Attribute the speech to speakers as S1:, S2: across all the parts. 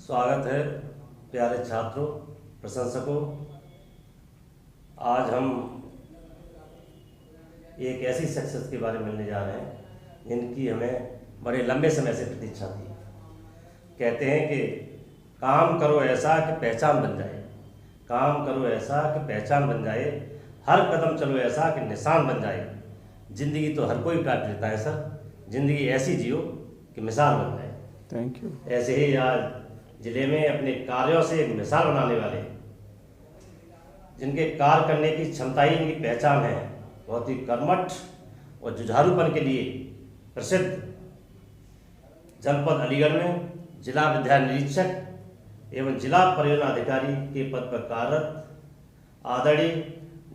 S1: स्वागत है प्यारे छात्रों, प्रशंसकों। आज हम एक ऐसी शख्सियत के बारे में मिलने जा रहे हैं जिनकी हमें बड़े लंबे समय से प्रतीक्षा थी। कहते हैं कि काम करो ऐसा कि पहचान बन जाए, काम करो ऐसा कि पहचान बन जाए, हर कदम चलो ऐसा कि निशान बन जाए। ज़िंदगी तो हर कोई काट लेता है सर, ज़िंदगी ऐसी जियो कि मिसाल बन जाए।
S2: Thank you.
S1: ऐसे ही आज जिले में अपने कार्यों से एक मिसाल बनाने वाले, जिनके कार्य करने की क्षमता ही इनकी पहचान है, बहुत ही कर्मठ और जुझारूपन के लिए प्रसिद्ध, जनपद अलीगढ़ में जिला विद्या निरीक्षक एवं जिला परियोजना अधिकारी के पद पर कार्यरत आदरणीय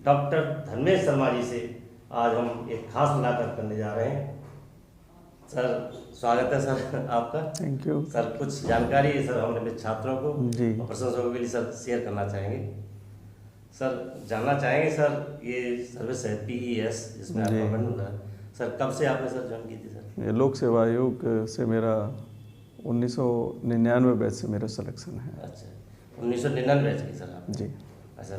S1: डॉक्टर धर्मेश शर्मा जी से आज हम एक खास मुलाकात करने जा रहे हैं। सर स्वागत है सर आपका।
S2: Thank you
S1: sir. कुछ जानकारी सर हम अपने छात्रों को
S2: जी
S1: और प्रशंसकों के लिए सर शेयर करना चाहेंगे। सर जानना चाहेंगे सर, ये सर्विस है PES जिसमें आपका अपॉइंटमेंट हुआ है, सर कब से आपने सर ज्वाइन की थी सर?
S2: ये लोक सेवा आयोग से मेरा 1999 बैच से मेरा सिलेक्शन है।
S1: अच्छा, 1999 बैच की सर आप?
S2: जी।
S1: अच्छा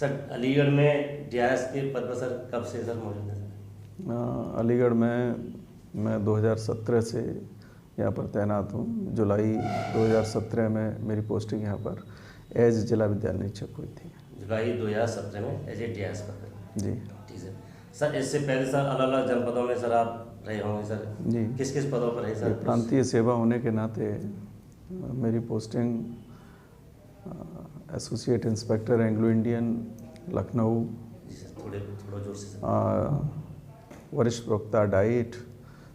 S1: सर, अलीगढ़ में DIS के पद पर सर कब से सर मौजूद है सर?
S2: अलीगढ़ में मैं 2017 से यहाँ पर तैनात हूँ। जुलाई 2017 में मेरी पोस्टिंग यहाँ पर एज जिला विद्या निरीक्षक हुई थी।
S1: जुलाई 2017 में एज DIS पद?
S2: जी
S1: ठीक है सर। इससे पहले सर अलग अलग जनपदों में सर आप रहे होंगे सर?
S2: जी।
S1: किस किस पदों पर रहे सर?
S2: प्रांतीय सेवा होने के नाते मेरी posting associate inspector Anglo Indian Lucknow,
S1: जी सर, थोड़ा जोर से सर।
S2: वरिष्ठ प्रवक्ता डाइट,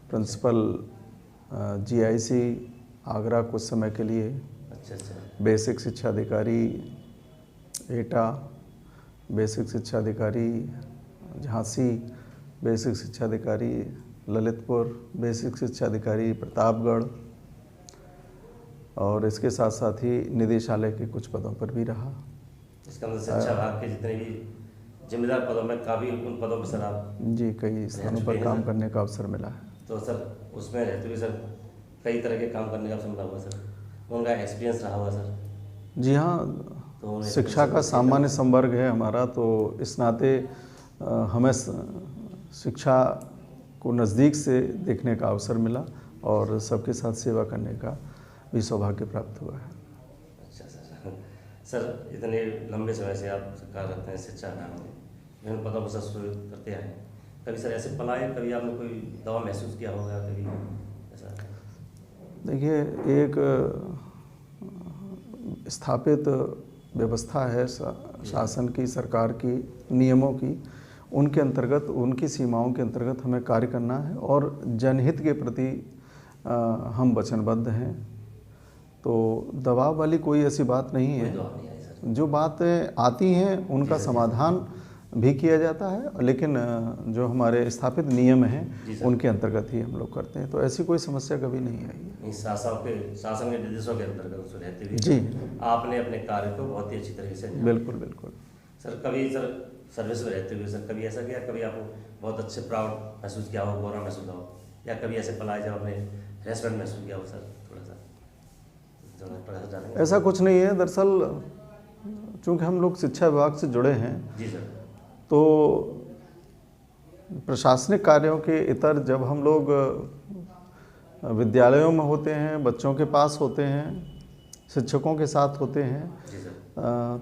S2: प्रिंसिपल GIC आगरा कुछ समय के लिए।
S1: अच्छा अच्छा।
S2: बेसिक शिक्षा अधिकारी एटा, बेसिक शिक्षा अधिकारी झांसी, बेसिक शिक्षा अधिकारी ललितपुर, बेसिक शिक्षा अधिकारी प्रतापगढ़, और इसके साथ साथ ही निदेशालय के कुछ पदों पर भी रहा।
S1: इसका मतलब शिक्षा विभाग के जितने भी जिम्मेदार पदों में काफ़ी उन पदों पर सर आप?
S2: जी, कई स्थानों पर काम करने का अवसर मिला है।
S1: तो सर उसमें रहते हुए सर कई तरह के काम करने का अवसर मिला हुआ सर, उनका एक्सपीरियंस रहा हुआ सर?
S2: जी हाँ,
S1: तो
S2: शिक्षा का सामान्य संवर्ग है हमारा, तो इस नाते हमें शिक्षा को नज़दीक से देखने का अवसर मिला और सबके साथ सेवा करने का भी सौभाग्य प्राप्त हुआ है।
S1: अच्छा सर। सर इतने लंबे समय से आप कार्यरत हैं शिक्षा विभाग में, विभिन्न पदों पर सर शुरू करते आए, कभी सर ऐसे पलाए, कभी आपने कोई दबाव महसूस किया होगा कभी ऐसा?
S2: देखिए, एक स्थापित व्यवस्था है शासन की, सरकार की, नियमों की, उनके अंतर्गत, उनकी सीमाओं के अंतर्गत हमें कार्य करना है और जनहित के प्रति हम वचनबद्ध हैं। तो दबाव वाली कोई ऐसी बात नहीं है। जो बातें आती हैं उनका समाधान भी किया जाता है, लेकिन जो हमारे स्थापित नियम हैं उनके अंतर्गत ही हम लोग करते हैं, तो ऐसी कोई समस्या कभी नहीं आई है।
S1: शासन के निर्देशों के अंतर्गत रहते हुए
S2: जी
S1: आपने अपने कार्य को बहुत ही अच्छी तरीके से?
S2: बिल्कुल बिल्कुल।
S1: सर कभी सर सर्विस में रहते हुए सर कभी ऐसा किया, कभी आपको बहुत अच्छे प्राउड महसूस किया हो, गौरव महसूस किया हो, या कभी ऐसे पलाए जब आपने रेस्टोरेंट महसूस किया हो सर? थोड़ा सा
S2: ऐसा कुछ नहीं है। दरअसल चूँकि हम लोग शिक्षा विभाग से जुड़े हैं,
S1: जी सर,
S2: तो प्रशासनिक कार्यों के इतर जब हम लोग विद्यालयों में होते हैं, बच्चों के पास होते हैं, शिक्षकों के साथ होते हैं,
S1: जी सर,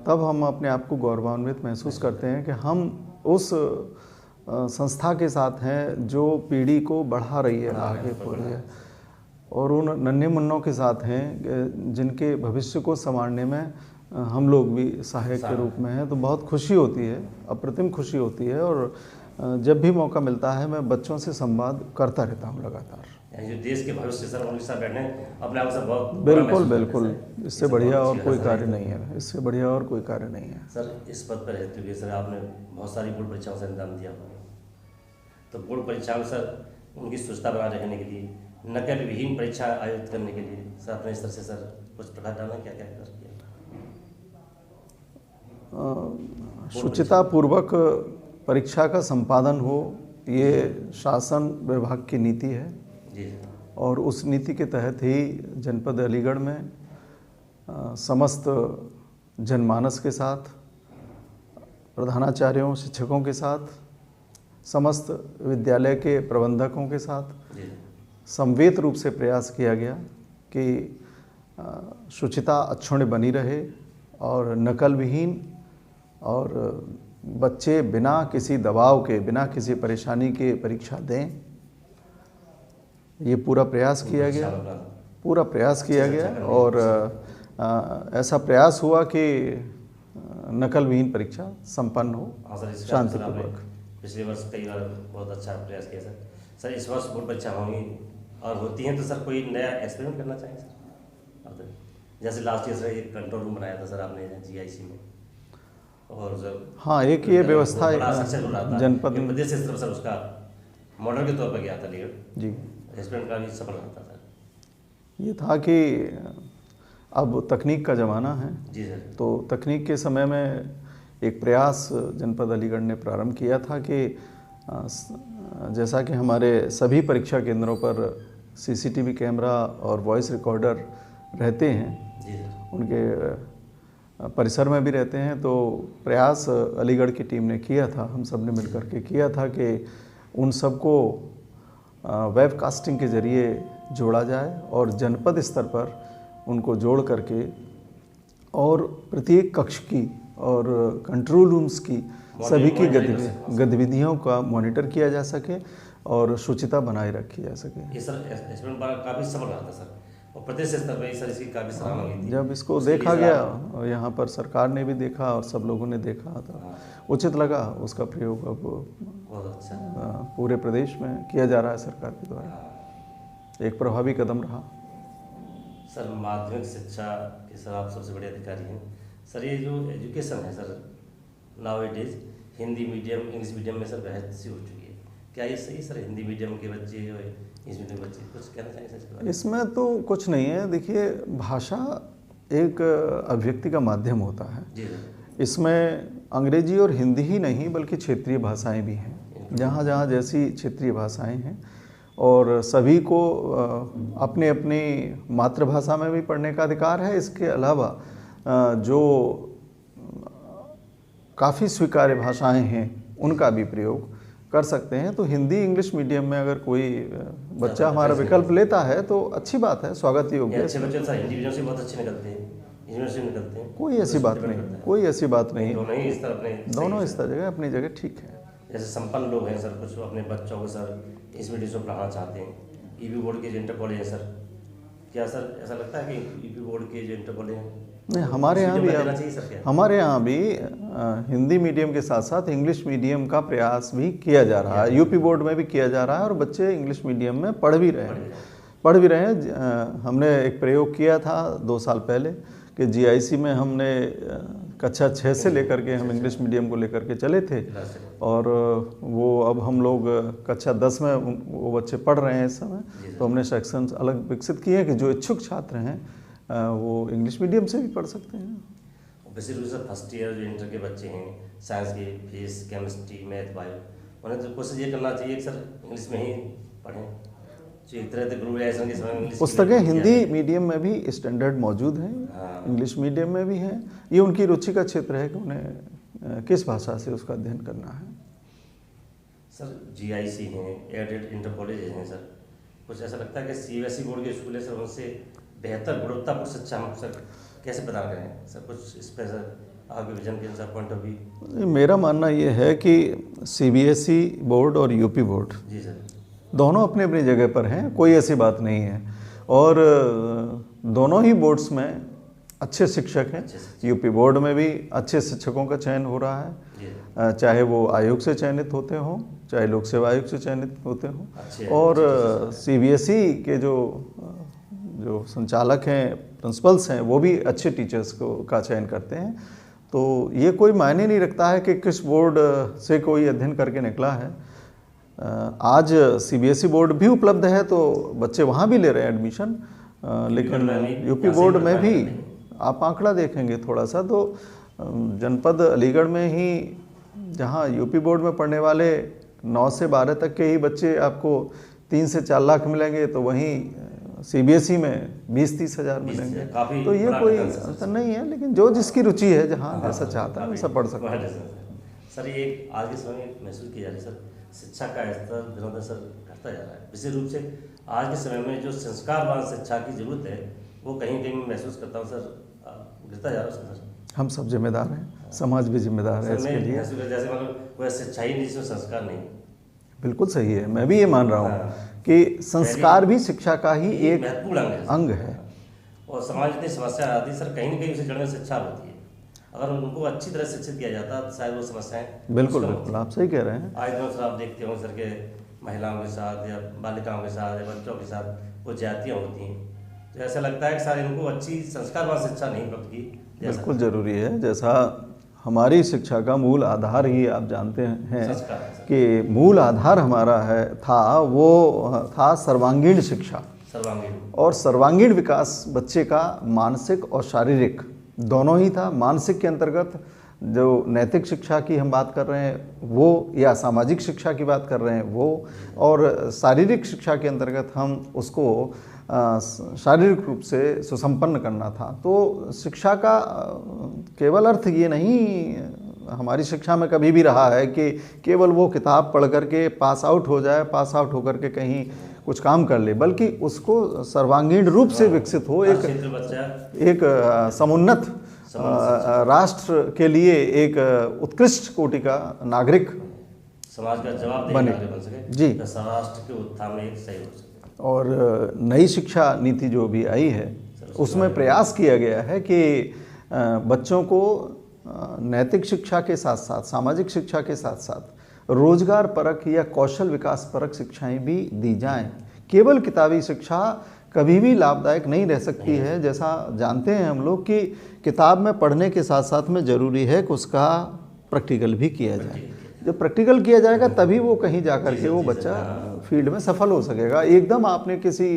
S2: तब हम अपने आप को गौरवान्वित महसूस करते हैं कि हम उस संस्था के साथ हैं जो पीढ़ी को बढ़ा रही है, आगे बढ़ रही है, और उन नन्हे मुन्नों के साथ हैं जिनके भविष्य को संवारने में हम लोग भी सहायक के रूप में हैं। तो बहुत खुशी होती है, अप्रतिम खुशी होती है, और जब भी मौका मिलता है मैं बच्चों से संवाद करता रहता हूँ लगातार।
S1: जो देश के भविष्य सर उनके साथ बैठे अपने आप से बहुत
S2: बिल्कुल बिल्कुल, इससे बढ़िया और कोई कार्य नहीं है, इससे बढ़िया और कोई कार्य नहीं है।
S1: सर इस पद पर रहते हुए सर आपने बहुत सारी बोर्ड परीक्षाओं से एग्जाम दिया होगा, तो बोर्ड परीक्षाओं में सर उनकी शुद्धता बनाए रखने के लिए, नकल विहीन परीक्षा आयोजित करने के लिए सर अपने स्तर से सर कुछ प्रकार डालना, क्या क्या कर किया?
S2: शुचिता पूर्वक परीक्षा का संपादन हो, ये शासन विभाग की नीति है।
S1: जी।
S2: और उस नीति के तहत ही जनपद अलीगढ़ में समस्त जनमानस के साथ, प्रधानाचार्यों, शिक्षकों के साथ, समस्त विद्यालय के प्रबंधकों के साथ समवेत रूप से प्रयास किया गया कि शुचिता अक्षुण्ण बनी रहे और नकल विहीन, और बच्चे बिना किसी दबाव के, बिना किसी परेशानी के परीक्षा दें। ये पूरा प्रयास किया गया, पूरा प्रयास किया गया, और ऐसा प्रयास हुआ कि नकल विहीन परीक्षा संपन्न हो शांतिपूर्वक।
S1: पिछले वर्ष कई बार बहुत अच्छा प्रयास किया सर। सर इस वर्ष बोर्ड परीक्षा होंगी और होती हैं तो सर कोई नया एक्सपेरिमेंट करना चाहेंगे सर? जैसे लास्ट ईयर सर एक कंट्रोल रूम बनाया था सर आपने जीआईसी में, और सर
S2: हाँ एक ये व्यवस्था
S1: जनपद प्रदेश से सर उसका मॉडल के तौर पर गया था अलीगढ़
S2: जी,
S1: एक्सपेरिमेंट का भी सफल रहा था सर।
S2: ये था कि अब तकनीक का ज़माना है
S1: जी सर,
S2: तो तकनीक के समय में एक प्रयास जनपद अलीगढ़ ने प्रारंभ किया था कि जैसा कि हमारे सभी परीक्षा केंद्रों पर सीसीटीवी कैमरा और वॉइस रिकॉर्डर रहते हैं,
S1: जी सर,
S2: उनके परिसर में भी रहते हैं, तो प्रयास अलीगढ़ की टीम ने किया था, हम सब ने मिलकर के किया था कि उन सबको वेबकास्टिंग के ज़रिए जोड़ा जाए और जनपद स्तर पर उनको जोड़ करके और प्रत्येक कक्ष की और कंट्रोल रूम्स की सभी की गतिविधियों का मॉनिटर किया जा सके और शुचिता बनाए रखी जा सके।
S1: ये सर एक्सपेरिमेंट काफ़ी सफल रहा था सर, और प्रदेश स्तर पर सर इसकी काफ़ी सराहना हुई थी।
S2: जब इसको देखा गया और यहाँ पर सरकार ने भी देखा और सब लोगों ने देखा तो उचित लगा, उसका प्रयोग अब
S1: बहुत अच्छा
S2: पूरे प्रदेश में किया जा रहा है सरकार के द्वारा। एक प्रभावी कदम रहा।
S1: सर माध्यमिक शिक्षा के सर आप सबसे बड़े अधिकारी हैं सर। ये जो एजुकेशन है sir now it is Hindi medium English medium में सर बहस सी हो चुकी है, क्या ये सही सर? हिंदी मीडियम के बच्चे और इंग्लिश मीडियम बच्चे, कुछ कहना चाहिए सर?
S2: इसमें तो कुछ नहीं है। देखिए, भाषा एक अभिव्यक्ति का माध्यम होता है।
S1: जी,
S2: इसमें अंग्रेजी और हिंदी ही नहीं बल्कि क्षेत्रीय भाषाएं भी हैं, जहाँ जहाँ जैसी क्षेत्रीय भाषाएं हैं, और सभी को अपने अपनी मातृभाषा में भी पढ़ने का अधिकार है। इसके अलावा जो काफ़ी स्वीकार्य भाषाएं हैं उनका भी प्रयोग कर सकते हैं। तो हिंदी इंग्लिश मीडियम में अगर कोई बच्चा हमारा विकल्प लेता है तो अच्छी बात है, स्वागत योग्य है।
S1: अच्छे बच्चे हिंदी मीडियम से बहुत अच्छे निकलते हैं, इंग्लिश से निकलते हैं,
S2: कोई ऐसी बात नहीं, कोई ऐसी बात नहीं। दोनों इस जगह अपनी जगह ठीक है।
S1: जैसे संपन्न लोग हैं सर, कुछ अपने बच्चों को सर इस मीडियम से पढ़ाना चाहते हैं, ईपी बोर्ड के जो इंटर कॉलेज है सर, क्या सर ऐसा लगता है कि ईपी बोर्ड के जो इंटर कॉलेज हैं
S2: नहीं, हमारे यहाँ भी हिंदी मीडियम के साथ साथ इंग्लिश मीडियम का प्रयास भी किया जा रहा है। यूपी बोर्ड में भी किया जा रहा है और बच्चे इंग्लिश मीडियम में पढ़ भी रहे हैं। हमने एक प्रयोग किया था 2 साल पहले कि जीआईसी में हमने कक्षा 6 से लेकर के हम इंग्लिश मीडियम को लेकर के चले थे, और वो अब हम लोग कक्षा 10 में वो बच्चे पढ़ रहे हैं इस समय। तो हमने सेक्शन अलग विकसित किए हैं कि जो इच्छुक छात्र हैं वो इंग्लिश मीडियम से भी पढ़ सकते हैं।
S1: बेसिक रूप से फर्स्ट ईयर जो इंटर के बच्चे हैं, साइंस की फिजिक्स केमिस्ट्री मैथ बायो, उन्हें तो कोशिश ये करना चाहिए कि सर इंग्लिश में ही पढ़ें। जो एक तरह से ग्लोबलाइजेशन के समय इंग्लिश
S2: पुस्तकें हिंदी मीडियम में भी स्टैंडर्ड मौजूद हैं, इंग्लिश मीडियम में भी हैं। ये उनकी रुचि का क्षेत्र है कि उन्हें किस भाषा से उसका अध्ययन करना है।
S1: सर जीआईसी हैं, एडेड इंटर कॉलेज हैं सर, कुछ ऐसा लगता है कि सीबीएसई बोर्ड के स्कूल है सर, उनसे बेहतर गुणवत्तापूर्ण शिक्षा हम सर कैसे प्रदान करें सर? कुछ इस पर सर आपके विजन के अनुसार पॉइंट ऑफ व्यू।
S2: मेरा मानना ये है कि सीबीएसई बोर्ड और यूपी बोर्ड
S1: जी सर
S2: दोनों अपनी अपनी जगह पर हैं, कोई ऐसी बात नहीं है, और दोनों ही बोर्ड्स में अच्छे शिक्षक हैं। यूपी बोर्ड में भी अच्छे शिक्षकों का चयन हो रहा है, चाहे वो आयोग से चयनित होते हों, चाहे लोक सेवा आयोग से चयनित होते हों, और सीबीएसई के जो संचालक हैं, प्रिंसिपल्स हैं, वो भी अच्छे टीचर्स का चयन करते हैं। तो ये कोई मायने नहीं रखता है कि किस बोर्ड से कोई अध्ययन करके निकला है। आज सीबीएसई बोर्ड भी उपलब्ध है तो बच्चे वहाँ भी ले रहे हैं एडमिशन, लेकिन यूपी बोर्ड में भी आप आंकड़ा देखेंगे थोड़ा सा तो जनपद अलीगढ़ में ही जहाँ यूपी बोर्ड में पढ़ने वाले 9 से 12 तक के ही बच्चे आपको 3 से 4 लाख मिलेंगे, तो वहीं CBSE में 20-30 हज़ार
S1: 20
S2: मिलेंगे।
S1: काफ़ी
S2: तो ये
S1: बड़ा
S2: कोई
S1: difference है
S2: अंतर नहीं है, लेकिन जो जिसकी रुचि है, जहाँ जैसा चाहता है वैसा पढ़ सकता है।
S1: सर ये आज के समय में महसूस किया जा रहा है सर, शिक्षा का स्तर दिनों दिन सर घटता जा रहा है। विशेष रूप से आज के समय में जो संस्कारवान शिक्षा की जरूरत है वो कहीं कहीं महसूस करता हूँ सर गिरता जा रहा है सर।
S2: हम सब जिम्मेदार हैं, समाज भी जिम्मेदार है इसके लिए।
S1: जैसे मतलब कोई शिक्षा ही नहीं जिसमें संस्कार नहीं।
S2: बिल्कुल सही है, मैं भी ये मान रहा हूँ कि संस्कार भी शिक्षा का ही एक
S1: महत्वपूर्ण
S2: अंग है।
S1: और समाज इतनी समस्या आती है सर, कहीं न कहीं उसे जड़ में शिक्षा होती है। अगर उनको अच्छी तरह शिक्षित किया जाता तो शायद वो समस्याएं
S2: बिल्कुल बिल्कुल आप सही कह रहे हैं।
S1: आज दिन सर आप देखते होंगे सर के महिलाओं के साथ या बालिकाओं के साथ या बच्चों के साथ वो जातियाँ होती हैं, तो ऐसा लगता है कि सर इनको अच्छी संस्कारवान शिक्षा नहीं प्राप्त की।
S2: बिल्कुल ज़रूरी है, जैसा हमारी शिक्षा का मूल आधार ही आप जानते हैं कि मूल आधार हमारा था सर्वांगीण शिक्षा। और सर्वांगीण विकास बच्चे का मानसिक और शारीरिक दोनों ही था। मानसिक के अंतर्गत जो नैतिक शिक्षा की हम बात कर रहे हैं वो, या सामाजिक शिक्षा की बात कर रहे हैं वो, और शारीरिक शिक्षा के अंतर्गत हम उसको शारीरिक रूप से सुसंपन्न करना था। तो शिक्षा का केवल अर्थ ये नहीं हमारी शिक्षा में कभी भी रहा है कि केवल वो किताब पढ़ करके पास आउट हो जाए, पास आउट होकर के कहीं कुछ काम कर ले, बल्कि उसको सर्वांगीण रूप से विकसित हो, एक समुन्नत राष्ट्र के लिए एक उत्कृष्ट कोटि का नागरिक
S1: समाज का जवाबदेह नागरिक बन सके
S2: जी,
S1: राष्ट्र के उत्थान में सही हो सके।
S2: और नई शिक्षा नीति जो भी आई है उसमें प्रयास किया गया है कि बच्चों को नैतिक शिक्षा के साथ साथ, सामाजिक शिक्षा के साथ साथ रोजगार परक या कौशल विकास परक शिक्षाएं भी दी जाएं। केवल किताबी शिक्षा कभी भी लाभदायक नहीं रह सकती है। जैसा जानते हैं हम लोग कि किताब में पढ़ने के साथ साथ में ज़रूरी है कि उसका प्रैक्टिकल भी किया जाए। जब प्रैक्टिकल किया जाएगा तभी वो कहीं जाकर के वो बच्चा फील्ड में सफल हो सकेगा। एकदम आपने किसी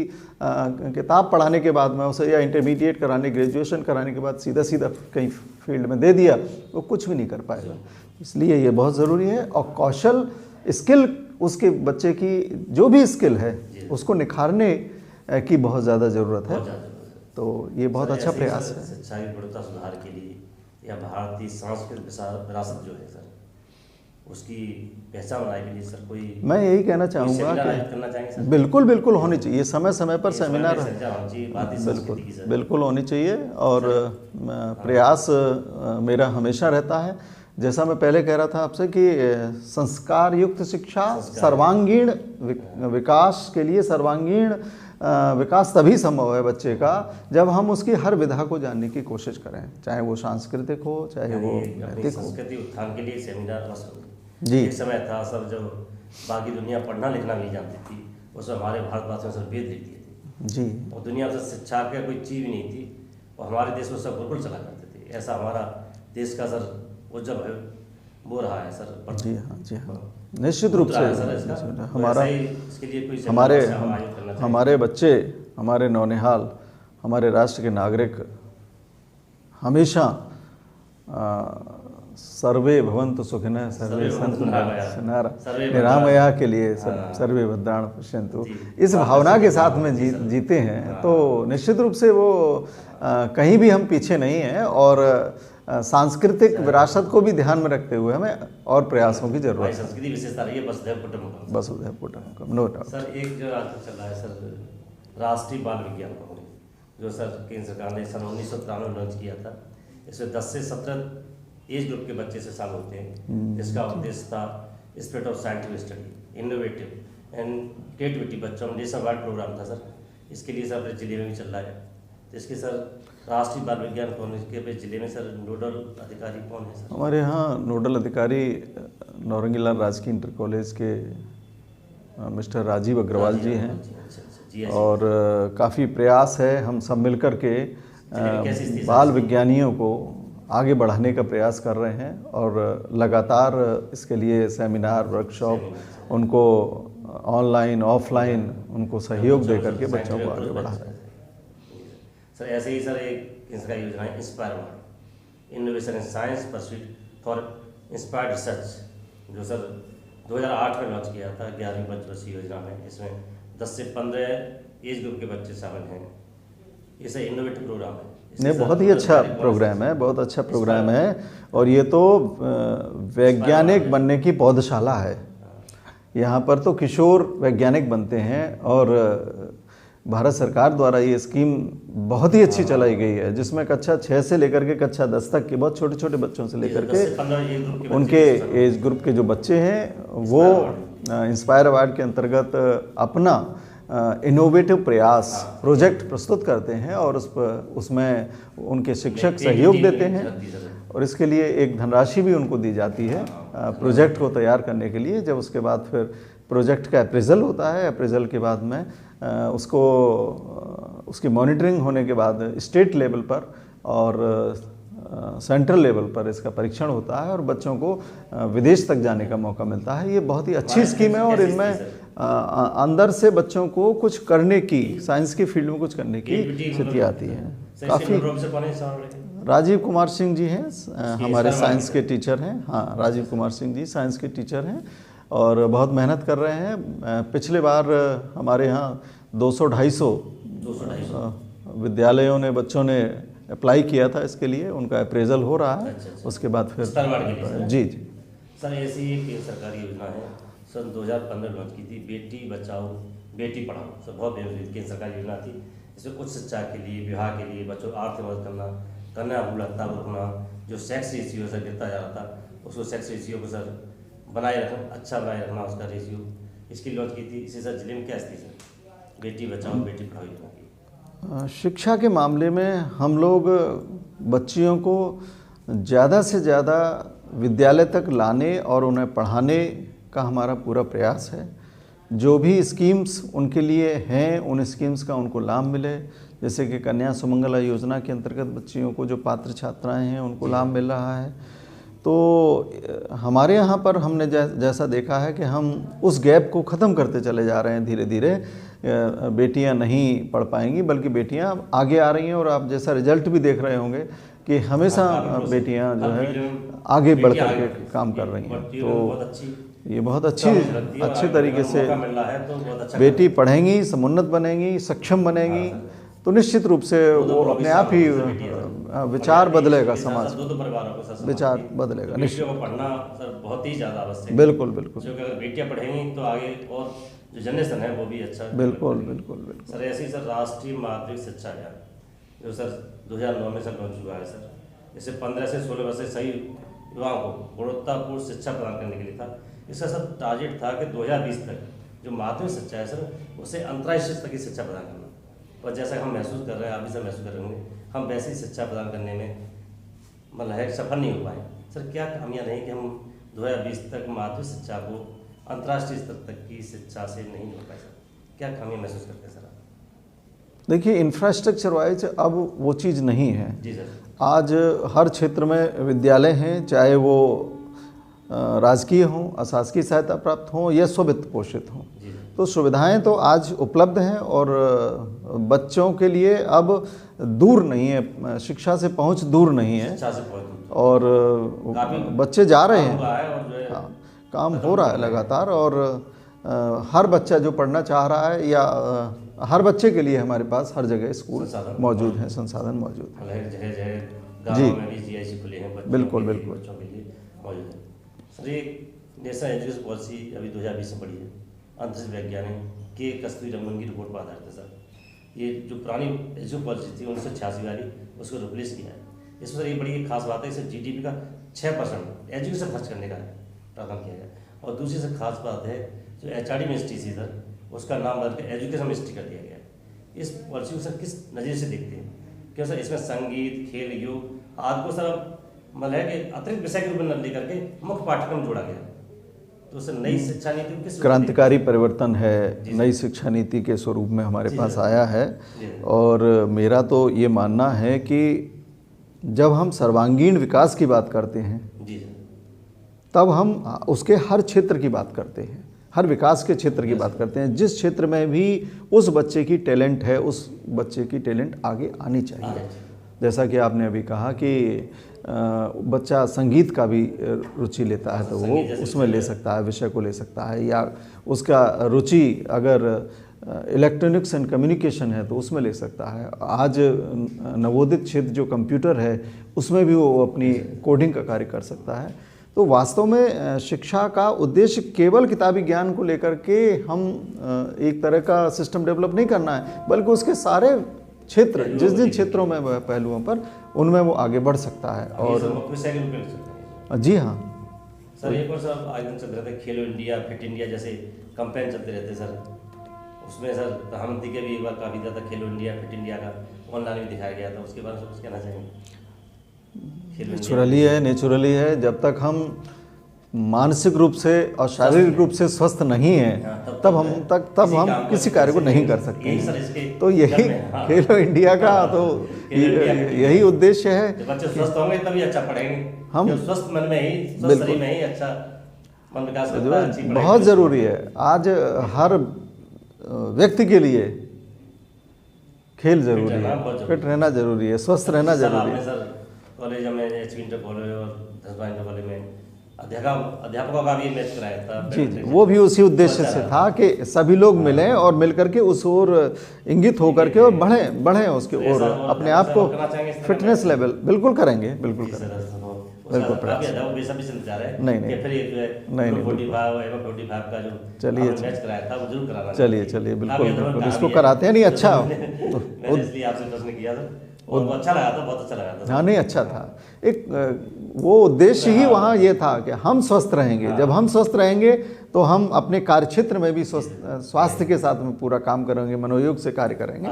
S2: किताब पढ़ाने के बाद में उसे, या इंटरमीडिएट कराने, ग्रेजुएशन कराने के बाद सीधा सीधा कहीं फील्ड में दे दिया, वो कुछ भी नहीं कर पाएगा। इसलिए ये बहुत ज़रूरी है। और कौशल, स्किल, उसके बच्चे की जो भी स्किल है उसको निखारने की बहुत ज़्यादा ज़रूरत है। तो ये बहुत अच्छा प्रयास है।
S1: शिक्षा की गुणवत्ता सुधार के लिए या भारतीय सांस्कृतिक विरासत जो है सर उसकी पहचान बनाने के लिए सर कोई,
S2: मैं यही कहना चाहूँगा कि बिल्कुल बिल्कुल होनी चाहिए, समय समय पर सेमिनार बिल्कुल होनी चाहिए। और प्रयास मेरा हमेशा रहता है, जैसा मैं पहले कह रहा था आपसे कि संस्कार युक्त शिक्षा, सर्वांगीण विकास के लिए सर्वांगीण विकास तभी संभव है बच्चे का जब हम उसकी हर विधा को जानने की कोशिश करें, चाहे वो सांस्कृतिक हो, चाहे वो नैतिक हो।
S1: संस्कृति उत्थान के लिए सेमिनार
S2: जी,
S1: एक समय था सर जब बाकी दुनिया पढ़ना लिखना नहीं जानती थी, उसमें हमारे भारतवासियों सर वेद लिख दिए थे
S2: जी,
S1: और दुनिया में शिक्षा का कोई चीज भी नहीं थी और हमारे देश में सब गुरुकुल चला करते थे। ऐसा हमारा देश का सर उज्जवल है वो रहा है सर।
S2: जी हाँ, जी हाँ, निश्चित रूप से हमारे बच्चे, हमारे नौनिहाल, हमारे राष्ट्र के नागरिक हमेशा सर्वे भवन्तु सुखिनः सर्वे सन्तु निरामया के लिए सर्वे भद्राणि पश्यन्तु, इस भावना के साथ में जीते हैं तो निश्चित रूप से वो कहीं भी हम पीछे नहीं हैं। और सांस्कृतिक विरासत को भी ध्यान में रखते हुए हमें और प्रयासों की जरूरत है।
S1: संस्कृति विशेषता रही है
S2: वसुधैव कुटुम्बकम, नो डाउट।
S1: सर एक जो आजकल चल रहा है सर राष्ट्रीय बाल विज्ञान कांग्रेस, जो सर केंद्र सरकार ने सन 1993 में लॉन्च किया था। इसमें 10 से 17 एज ग्रुप के बच्चे से शामिल होते हैं। इसका उद्देश्य था spirit of scientific study, innovative and creativity बच्चों में नेशनल वाइड प्रोग्राम था सर। इसके लिए सर अपने जिले में भी चल रहा है। तो इसके सर राष्ट्रीय बाल विज्ञान कांग्रेस के जिले में सर नोडल अधिकारी कौन है सर?
S2: हमारे यहाँ नोडल अधिकारी नौरंगीलाल राजकीय इंटर कॉलेज के मिस्टर राजीव अग्रवाल जी हैं। और काफ़ी प्रयास है, हम सब मिलकर के बाल विज्ञानियों को आगे बढ़ाने का प्रयास कर रहे हैं और लगातार इसके लिए सेमिनार, वर्कशॉप, उनको ऑनलाइन ऑफलाइन उनको सहयोग दे करके बच्चों को आगे बढ़ा रहे हैं।
S1: सर ऐसे ही सर एक इसका योजना है inspire world, innovation in science pursuit for inspired research, जो सर 2008 में लॉन्च किया था 11वीं पंचवर्षीय योजना में। इसमें 10 से 15 एज ग्रुप के बच्चे शामिल हैं। ये सब इनोवेटिव प्रोग्राम है।
S2: नहीं, बहुत ही अच्छा प्रोग्राम है, बहुत अच्छा प्रोग्राम है। और ये तो वैज्ञानिक बनने की पौधशाला है। यहाँ पर तो किशोर वैज्ञानिक बनते हैं और भारत सरकार द्वारा ये स्कीम बहुत ही अच्छी चलाई गई है, जिसमें कक्षा 6 से लेकर के कक्षा 10 तक के बहुत छोटे छोटे बच्चों से लेकर के उनके एज ग्रुप के जो बच्चे हैं वो इंस्पायर अवार्ड के अंतर्गत अपना इनोवेटिव प्रयास प्रोजेक्ट प्रस्तुत करते हैं और उसमें उनके शिक्षक सहयोग देते हैं और इसके लिए एक धनराशि भी उनको दी जाती है प्रोजेक्ट को तैयार करने के लिए। जब उसके बाद फिर प्रोजेक्ट का अप्रेजल होता है, अप्रेजल के बाद में उसकी मॉनिटरिंग होने के बाद स्टेट लेवल पर और सेंट्रल लेवल पर इसका परीक्षण होता है और बच्चों को विदेश तक जाने का मौका मिलता है। ये बहुत ही अच्छी स्कीम है और इनमें अंदर से बच्चों को कुछ करने की, साइंस की फील्ड में कुछ करने की स्थिति आती है। काफ़ी राजीव कुमार सिंह जी हैं हमारे साइंस के टीचर हैं। हाँ, राजीव कुमार सिंह जी साइंस के टीचर हैं और बहुत मेहनत कर रहे हैं। पिछले बार हमारे यहाँ 200-250 विद्यालयों ने, बच्चों ने अप्लाई किया था इसके लिए, उनका अप्रेजल हो रहा है। उसके बाद फिर जी जी
S1: सर, ऐसी एक सरकारी योजना है सन 2015 लॉन्च की थी, बेटी बचाओ बेटी पढ़ाओ। सर बहुत केंद्र सरकारी योजना थी। इसमें उच्च शिक्षा के लिए, विवाह के लिए, बच्चों को आर्थिक मदद करना, कन्या भ्रूण हत्या को रोकना, जो सेक्स रेशियो सर गिरता जा रहा था उसको सेक्स रेशियो को सर बनाए रखना, अच्छा बनाए रखना उसका रेशियो, इसकी लॉन्च की थी। इसी सर जिले में क्या स्थिति सर बेटी बचाओ बेटी पढ़ाओ योजना की?
S2: शिक्षा के मामले में हम लोग बच्चियों को ज़्यादा से ज़्यादा विद्यालय तक लाने और उन्हें पढ़ाने का हमारा पूरा प्रयास है। जो भी स्कीम्स उनके लिए हैं उन स्कीम्स का उनको लाभ मिले। जैसे कि कन्या सुमंगला योजना के अंतर्गत बच्चियों को जो पात्र छात्राएं हैं उनको लाभ मिल रहा है। तो हमारे यहाँ पर हमने जैसा देखा है कि हम उस गैप को ख़त्म करते चले जा रहे हैं धीरे धीरे। बेटियां नहीं पढ़ पाएंगी बल्कि बेटियां आगे आ रही हैं और आप जैसा रिजल्ट भी देख रहे होंगे कि हमेशा बेटियां जो है आगे बढ़ कर के काम कर रही हैं। तो ये बहुत अच्छी तरीके से बेटी पढ़ेंगी, समुन्नत बनेंगी, सक्षम बनेंगी तो निश्चित रूप से वो अपने आप ही विचार बदलेगा, समाज विचार बदलेगा निश्चित।
S1: पढ़ना सर बहुत ही ज़्यादा आवश्यक है।
S2: बिल्कुल बिल्कुल,
S1: क्योंकि अगर बेटियां पढ़ेंगी तो आगे और जो जनरेशन है वो भी अच्छा।
S2: बिल्कुल बिल्कुल बिल्कुल
S1: सर ऐसे ही सर राष्ट्रीय माध्यमिक शिक्षा अभियान जो सर 2009 में सर लॉन्च हुआ है सर। इसे 15 से 16 वर्ष से सही युवाओं को गुणवत्तापूर्ण शिक्षा प्रदान करने के लिए था। इसका सर टारगेट था कि 2020 तक जो माध्यमिक शिक्षा है सर उसे अंतर्राष्ट्रीय स्तर की शिक्षा प्रदान करना। और जैसा हम महसूस कर रहे हैं, आप भी सब महसूस कर रहे होंगे, हम वैसी शिक्षा प्रदान करने में मतलब है सफल नहीं हो पाए। सर क्या खामियां रही कि हम 2020 तक माध्यमिक शिक्षा को अंतर्राष्ट्रीय स्तर तक की शिक्षा से नहीं हो पाए? सर क्या खामियां महसूस करते हैं सर आप?
S2: देखिए, इंफ्रास्ट्रक्चर वाइज अब वो चीज़ नहीं है।
S1: जी सर।
S2: आज हर क्षेत्र में विद्यालय हैं, चाहे वो राजकीय हों, अशासकीय सहायता प्राप्त हों या स्ववित्त पोषित हों। तो सुविधाएं तो आज उपलब्ध हैं और बच्चों के लिए अब दूर नहीं है, शिक्षा से पहुंच दूर नहीं है और बच्चे जा रहे हैं। हाँ, काम हो रहा है लगातार और हर बच्चा जो पढ़ना चाह रहा है या हर बच्चे के लिए हमारे पास हर जगह स्कूल मौजूद हैं, संसाधन मौजूद हैं। जी बिल्कुल बिल्कुल
S1: मौजूद है। सर ये नेशनल एजुकेशन पॉलिसी अभी 2020 में पढ़ी है, अंतरिक्ष वैज्ञानिक के कस्तूरी रंगन की रिपोर्ट पर आधारित है सर। ये जो पुरानी एजुकेशन पॉलिसी थी 1986 वाली, उसको रिप्लेस किया है। इसमें सर ये बड़ी खास बात है, इसे GDP का 6% एजुकेशन खर्च करने का प्रावधान किया गया। और दूसरी से खास बात है जो HRD मिनिस्ट्री थी सर, उसका नाम बदल के एजुकेशन मिनिस्ट्री कर दिया गया है। इस पॉलिसी को सर किस नज़रिए से देखते हैं? क्यों सर इसमें संगीत, खेल, योग आदि को सर मतलब है कि अतिरिक्त विषय के रूप में लेकर के मुख्य पाठ्यक्रम जोड़ा गया। तो सर नई शिक्षा नीति किस
S2: क्रांतिकारी परिवर्तन है, नई शिक्षा नीति के स्वरूप में हमारे पास आया है। और मेरा तो ये मानना है कि जब हम सर्वांगीण विकास की बात करते हैं तब हम उसके हर क्षेत्र की बात करते हैं, हर विकास के क्षेत्र की बात करते हैं। जिस क्षेत्र में भी उस बच्चे की टैलेंट है, उस बच्चे की टैलेंट आगे आनी चाहिए। जैसा कि आपने अभी कहा कि बच्चा संगीत का भी रुचि लेता है तो वो उसमें ले सकता है, विषय को ले सकता है, या उसका रुचि अगर इलेक्ट्रॉनिक्स एंड कम्युनिकेशन है तो उसमें ले सकता है। आज नवोदित क्षेत्र जो कंप्यूटर है उसमें भी वो अपनी कोडिंग का कार्य कर सकता है। तो वास्तव में शिक्षा का उद्देश्य केवल किताबी ज्ञान को लेकर के हम एक तरह का सिस्टम डेवलप नहीं करना है, बल्कि उसके सारे क्षेत्र जिस जिन क्षेत्रों में वह पहलुओं पर उनमें वो आगे बढ़ सकता है। और जी हाँ
S1: सर, एक और सर आज दिन चल रहे थे खेलो इंडिया, फिट इंडिया जैसे कैंपेन चलते रहते सर, उसमें सर प्रधानमंत्री के भी एक बार काफ़ी ज़्यादा खेलो इंडिया, फिट इंडिया का ऑनलाइन भी दिखाया गया था, उसके बारे में कुछ कहना चाहेंगे?
S2: नेचुरली है। जब तक हम मानसिक रूप से और शारीरिक रूप से स्वस्थ नहीं हैं तब हम किसी कार्य को नहीं कर सकते हैं। तो यही खेलो इंडिया का तो यही उद्देश्य है।
S1: जब बच्चे स्वस्थ होंगे तभी अच्छा पढ़ेंगे। हम स्वस्थ मन में ही, स्वस्थ शरीर में ही अच्छा मन विकास होता है, अच्छी पढ़ाई
S2: बहुत ज़रूरी है। आज हर व्यक्ति के लिए खेल जरूरी है, फिट रहना जरूरी है, स्वस्थ रहना जरूरी है।
S1: सर कॉलेज में एचपी इंटर कॉलेज और 10 इंटर कॉलेज में अध्यापकों का भी मैच कराया था।
S2: जी, वो भी उसी उद्देश्य से था कि सभी लोग मिलें और मिलकर के उस ओर इंगित होकर के और बढ़ें उसके ओर, अपने आप को फिटनेस लेवल बिल्कुल करेंगे। बिल्कुल चलिए बिल्कुल इसको कराते हैं। नहीं अच्छा
S1: इसलिए आपसे प्रश्न किया था, बहुत अच्छा लगा था।
S2: हाँ नहीं अच्छा था। एक वो उद्देश्य ही वहाँ ये था कि हम स्वस्थ रहेंगे। जब हम स्वस्थ रहेंगे तो हम अपने कार्य क्षेत्र में भी स्वास्थ्य के साथ में पूरा काम करेंगे, मनोयोग से कार्य करेंगे।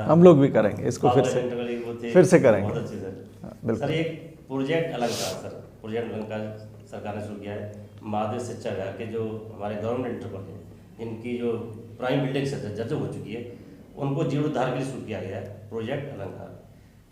S2: हम लोग भी करेंगे इसको, फिर से करेंगे।
S1: सर एक प्रोजेक्ट अलंकार, प्रोजेक्ट अलंकार सरकार ने शुरू किया है माध्यमिक शिक्षा विभाग के जो हमारे गवर्नमेंट इंटर कॉलेज इनकी जो प्राइम बिल्डिंग जर्जर हो चुकी है उनको जीर्णोद्धार के लिए शुरू किया गया है प्रोजेक्ट अलंकार।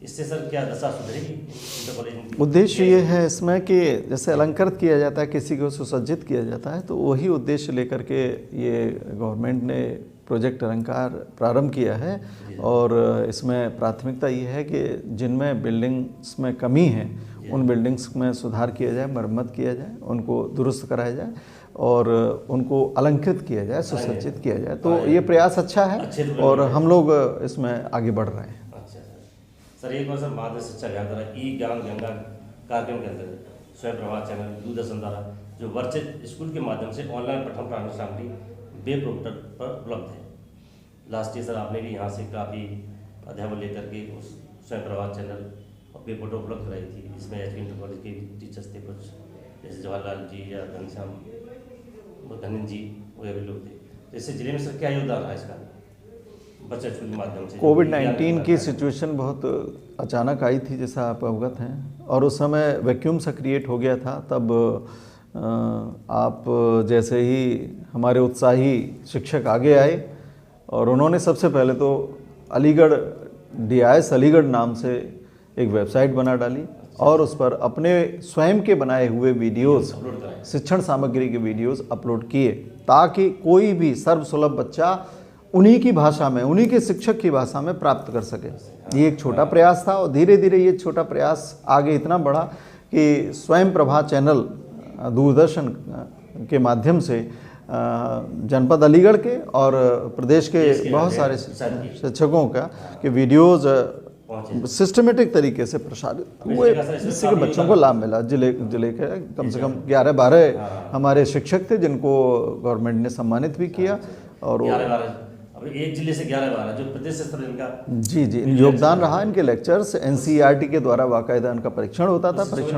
S1: इससे सर क्या दशा सुधरेगी इंटर कॉलेज?
S2: उद्देश्य ये है इसमें कि जैसे अलंकृत किया जाता है, किसी को सुसज्जित किया जाता है, तो वही उद्देश्य लेकर के ये गवर्नमेंट ने प्रोजेक्ट अलंकार प्रारंभ किया है। और इसमें प्राथमिकता ये है कि जिनमें बिल्डिंग्स में कमी है उन बिल्डिंग्स में सुधार किया जाए, मरम्मत किया जाए, उनको दुरुस्त कराया जाए और उनको अलंकृत किया जाए, सुसज्जित किया जाए। तो ये प्रयास अच्छा है और हम लोग इसमें आगे बढ़ रहे हैं।
S1: अच्छा सर, एक बार सर माध्यमिक शिक्षा विभाग द्वारा ई ज्ञान गंगा कार्यक्रम के अंतर्गत स्वयं प्रभा चैनल, दूरदर्शन द्वारा जो वर्चस्व स्कूल के माध्यम से ऑनलाइन प्रथम प्रारंभिक सामग्री वेब पोर्टल पर उपलब्ध है। लास्ट ईयर सर आपने भी यहाँ से काफ़ी अध्यापन लेकर के उस स्वयं प्रभा चैनल और वेब पोर्टल उपलब्ध कराई थी। इसमें एचपी इंटर कॉलेज के टीचर्स थे कुछ, जैसे जवाहरलाल जी या घनश्याम धनिंद जी वगैरह लोग थे। तो इससे जिले में सर क्या योगदान रहा इसका बच्चा स्कूल के माध्यम से?
S2: कोविड-19 की सिचुएशन बहुत अचानक आई थी जैसा आप अवगत हैं, और उस समय वैक्यूम सा क्रिएट हो गया था। तब आप जैसे ही हमारे उत्साही शिक्षक आगे आए और उन्होंने सबसे पहले तो अलीगढ़ DIS अलीगढ़ नाम से एक वेबसाइट बना डाली और उस पर अपने स्वयं के बनाए हुए वीडियोस, शिक्षण सामग्री के वीडियोस अपलोड किए ताकि कोई भी सर्वसुलभ बच्चा उन्हीं की भाषा में, उन्हीं के शिक्षक की भाषा में प्राप्त कर सके। ये एक छोटा प्रयास था और धीरे धीरे ये छोटा प्रयास आगे इतना बढ़ा कि स्वयं प्रभा चैनल दूरदर्शन के माध्यम से जनपद अलीगढ़ के और प्रदेश के बहुत सारे शिक्षकों का के वीडियोज़ सिस्टमेटिक तरीके से प्रसारित हुए, जिससे कि बच्चों को लाभ मिला। जिले के कम से कम 11-12 हमारे शिक्षक थे जिनको गवर्नमेंट ने सम्मानित भी किया। और
S1: एक जिले से 11-12 जो प्रदेश स्तर इनका
S2: जी योगदान रहा। इनके लेक्चर्स NCERT के द्वारा बाकायदा इनका परीक्षण होता था। परीक्षण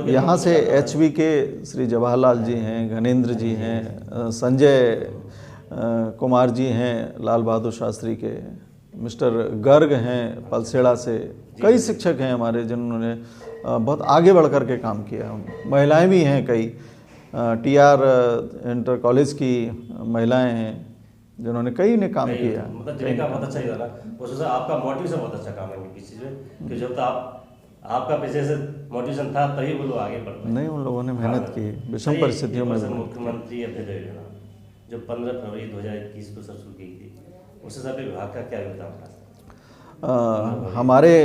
S2: यहाँ से HV के श्री जवाहरलाल जी हैं, घनेंद्र जी हैं, संजय कुमार जी हैं, लाल बहादुर शास्त्री के, मिस्टर गर्ग हैं पलसेड़ा से, कई शिक्षक हैं हमारे जिन्होंने बहुत आगे बढ़ कर के काम किया। महिलाएं भी हैं कई, TR इंटर कॉलेज की महिलाएं हैं जिन्होंने कई ने काम किया।
S1: मतलब जिनका बहुत अच्छा ही रहा। आपका मोटिवेशन बहुत अच्छा काम है किसी चीज़ में कि जब तक आपका पीछे से मोटिवेशन था तभी वो लोग आगे बढ़ पाए।
S2: नहीं, उन लोगों ने मेहनत की विषम परिस्थितियों में।
S1: मुख्यमंत्री अभ्युदय योजना जो 15 फरवरी 2021 को शुरू की थी, उससे सभी विभाग का क्या योगदान था?
S2: हमारे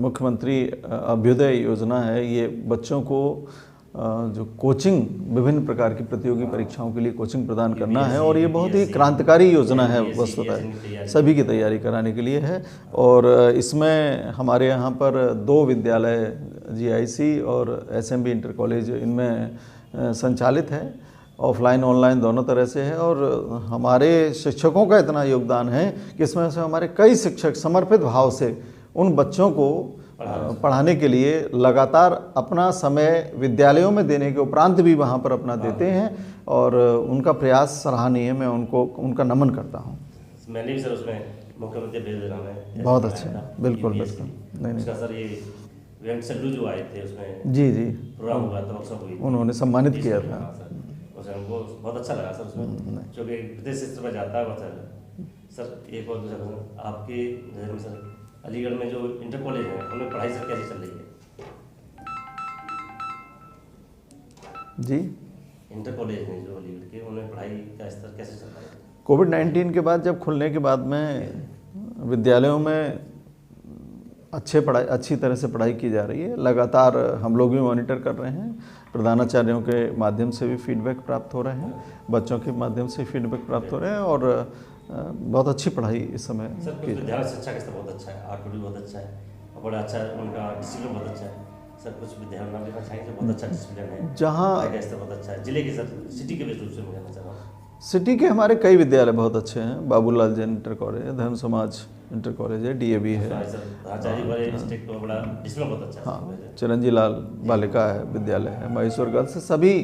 S2: मुख्यमंत्री अभ्युदय योजना है, ये बच्चों को जो कोचिंग विभिन्न प्रकार की प्रतियोगी परीक्षाओं के लिए कोचिंग प्रदान करना है, और ये बहुत ही क्रांतिकारी योजना है वस्तुतः, सभी की तैयारी कराने के लिए है। और इसमें हमारे यहाँ पर 2 विद्यालय GIC और SMB इंटर कॉलेज इनमें संचालित है, ऑफलाइन ऑनलाइन दोनों तरह से है। और हमारे शिक्षकों का इतना योगदान है कि इसमें से हमारे कई शिक्षक समर्पित भाव से उन बच्चों को पढ़ाने के लिए लगातार अपना समय विद्यालयों में देने के उपरांत भी वहाँ पर अपना देते हैं, और उनका प्रयास सराहनीय है। मैं उनका नमन करता हूँ।
S1: मैंने भी सर उसमें मुख्यमंत्री बेलराम में
S2: बहुत अच्छे, बिल्कुल बिल्कुल। नहीं
S1: उसका सर ये वेंट सल्लू जो आए थे उसमें
S2: जी
S1: प्रोग्राम हुआ था, सब हुई,
S2: उन्होंने सम्मानित किया था।
S1: उसे हमको बहुत अच्छा लगा सर उसमें, जो कि विदेश स्तर पर जाता है वह सर। एक और दूसरा आपके नज़र में सर अलीगढ़ में जो इंटर कॉलेज है उनमें पढ़ाई सर कैसे चल रही है?
S2: जी,
S1: इंटर कॉलेज में जो अलीगढ़ के, उनमें पढ़ाई का स्तर कैसे चल रहा है?
S2: कोविड-19 के बाद जब खुलने के बाद में विद्यालयों में अच्छी तरह से पढ़ाई की जा रही है। लगातार हम लोग भी मॉनिटर कर रहे हैं, प्रधानाचार्यों के माध्यम से भी फीडबैक प्राप्त हो रहे हैं, बच्चों के माध्यम से फीडबैक प्राप्त हो रहे हैं, और बहुत अच्छी पढ़ाई इस समय
S1: सर। कुछ विद्यालय शिक्षा का स्तर बहुत अच्छा है, आउटपुट भी बहुत अच्छा है, और बड़ा अच्छा उनका डिसिप्लिन बहुत अच्छा है सर। कुछ विद्यालय नाम लेना चाहेंगे, बहुत अच्छा डिसिप्लिन है,
S2: जहाँ
S1: का स्तर बहुत अच्छा है जिले के सर, सिटी के बेस रूप से मैं कहना चाह रहा हूँ।
S2: सिटी के हमारे कई विद्यालय बहुत अच्छे हैं। बाबूलाल जैन इंटर कॉलेज है, धर्म समाज इंटर कॉलेज है, DAV है, हाँ, चिरंजी लाल बालिका है विद्यालय है, महेश्वर गर्ल्स, सभी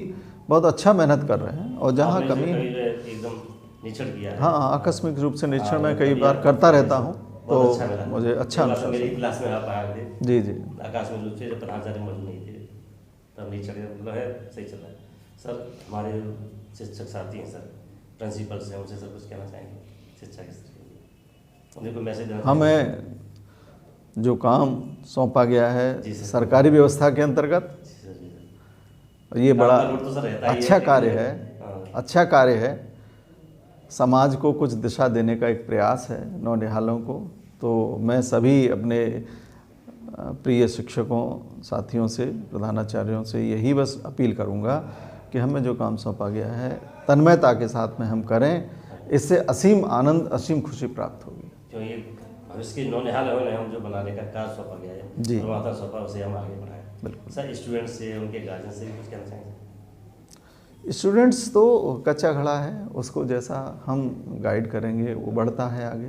S2: बहुत अच्छा मेहनत कर रहे हैं। और जहाँ कमी है
S1: एकदम निरीक्षण किया है।
S2: हाँ, आकस्मिक रूप से निरीक्षण मैं कई बार करता रहता हूँ, तो मुझे अच्छा लगता है।
S1: मेरी क्लास में आप आए थे
S2: जी,
S1: आकस्मिक रूप से, जब प्रधानाचार्य मौजूद नहीं थे, तब निरीक्षण मतलब है सही चल रहा है सर। हमारे शिक्षक साथी हैं सर, प्रिंसिपल से, उनसे सर कुछ कहना चाहेंगे शिक्षा के स्तर, उन्हें कोई मैसेज देना?
S2: हमें जो काम सौंपा गया है सरकारी व्यवस्था के अंतर्गत, ये बड़ा अच्छा कार्य है, अच्छा कार्य है। समाज को कुछ दिशा देने का एक प्रयास है नौनिहालों को। तो मैं सभी अपने प्रिय शिक्षकों साथियों से, प्रधानाचार्यों से यही बस अपील करूंगा कि हमें जो काम सौंपा गया है तन्मयता के साथ में हम करें, इससे असीम आनंद, असीम खुशी प्राप्त होगी।
S1: जो ये भविष्य के नौनिहाल हम जो बनाने का कार्य सौंपा गया है
S2: जी,
S1: सौंपा, उसे हम आगे बढ़ाएं। बिल्कुल सर। स्टूडेंट्स से, उनके गार्जियन से भी कुछ कहना चाहेंगे?
S2: स्टूडेंट्स तो कच्चा घड़ा है, उसको जैसा हम गाइड करेंगे वो बढ़ता है आगे।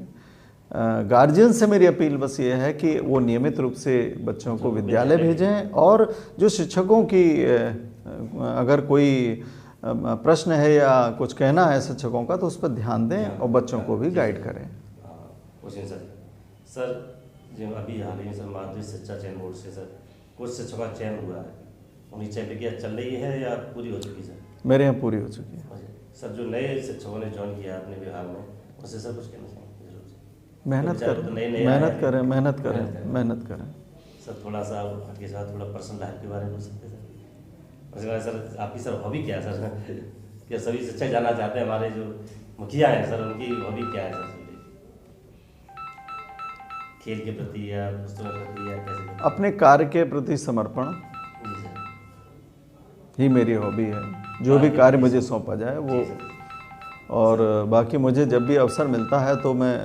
S2: गार्जियन से मेरी अपील बस ये है कि वो नियमित रूप से बच्चों को विद्यालय भेजें, और जो शिक्षकों की अगर कोई प्रश्न है या कुछ कहना है शिक्षकों का, तो उस पर ध्यान दें और बच्चों को भी गाइड करें।
S1: सर जो अभी हाल ही में सर माध्यमिक शिक्षा चयन बोर्ड से सर कुछ शिक्षकों का चयन हुआ है, उनकी चयन प्रक्रिया चल रही है या पूरी हो चुकी है सर?
S2: मेरे यहाँ पूरी हो चुकी है
S1: सर। जो नए शिक्षकों ने ज्वाइन किया अपने विभाग में, उससे सर कुछ कहना चाहेंगे?
S2: मेहनत करें
S1: सर। थोड़ा सा आपके साथ थोड़ा पर्सनल लाइफ के बारे में पूछ सकते हैं सर? आपकी सर हॉबी क्या है सर? क्या सभी शिक्षक जानना चाहते हैं, हमारे जो मुखिया हैं सर, उनकी हॉबी क्या है सर? खेल के प्रति या पुस्तकों के प्रति या कैसे?
S2: अपने कार्य के प्रति समर्पण ही मेरी हॉबी है। जो भी कार्य मुझे सौंपा जाए वो, और बाकी मुझे जब भी अवसर मिलता है तो मैं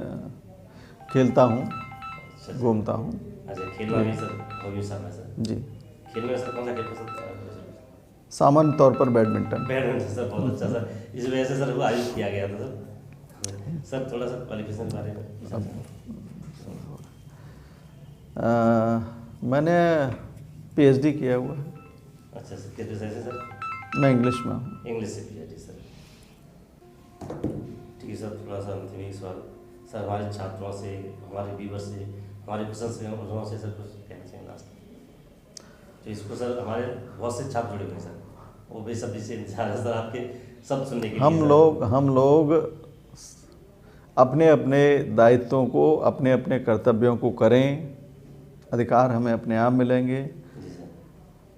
S2: खेलता हूँ, घूमता हूँ।
S1: अच्छा, खेलना भी सर हॉबी है सर? जी। खेल में सर कौन सा खेल पसंद है?
S2: सामान्य तौर पर बैडमिंटन।
S1: सर बहुत अच्छा सर, इस वजह से सर वो आयोजित किया गया था सर। सर थोड़ा सा क्वालिफिकेशन के बारे में।
S2: मैंने PhD किया हुआ है।
S1: अच्छा सर, किस विषय से सर?
S2: मैं इंग्लिश में हूँ।
S1: इंग्लिश से PhD सर। ठीक है सर। थोड़ा सा अंतिम सवाल सर, हमारे छात्रों से, हमारे व्यूअर से, हमारे प्रशंसकों से सर कुछ कहना चाहिए लास्ट? तो इसको सर हमारे बहुत से छात्र जुड़े हुए हैं सर, वो भी सब इसे इंतजार है सर आपके सब सुनने के लिए।
S2: हम लोग अपने अपने दायित्वों को, अपने अपने कर्तव्यों को करें, अधिकार हमें अपने आप मिलेंगे,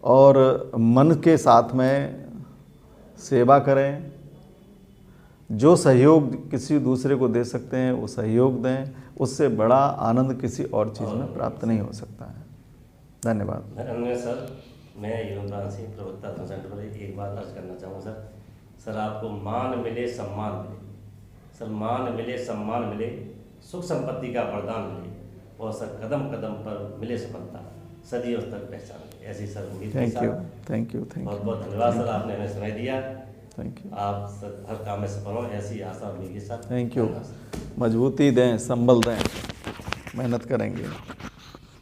S2: और मन के साथ में सेवा करें। जो सहयोग किसी दूसरे को दे सकते हैं वो सहयोग दें, उससे बड़ा आनंद किसी और चीज़ में प्राप्त नहीं हो सकता है। धन्यवाद।
S1: धन्यवाद सर। मैं युवराज सिंह प्रवक्ता सेंटर पर एक बात अर्ज करना चाहूँगा सर आपको मान मिले सम्मान मिले, सर मान मिले सम्मान मिले, सुख संपत्ति का वरदान मिले और सर कदम कदम पर मिले सफलता, सदियों तक पहचान मिले, ऐसी सर उम्मीद के साथ।
S2: थैंक यू
S1: बहुत बहुत धन्यवाद सर, आपने हमें समय दिया।
S2: Thank you.
S1: आप सर हर काम में सफल हों, ऐसी आशा उम्मीद के साथ।
S2: Thank you. मजबूती दें, संबल दें, मेहनत करेंगे।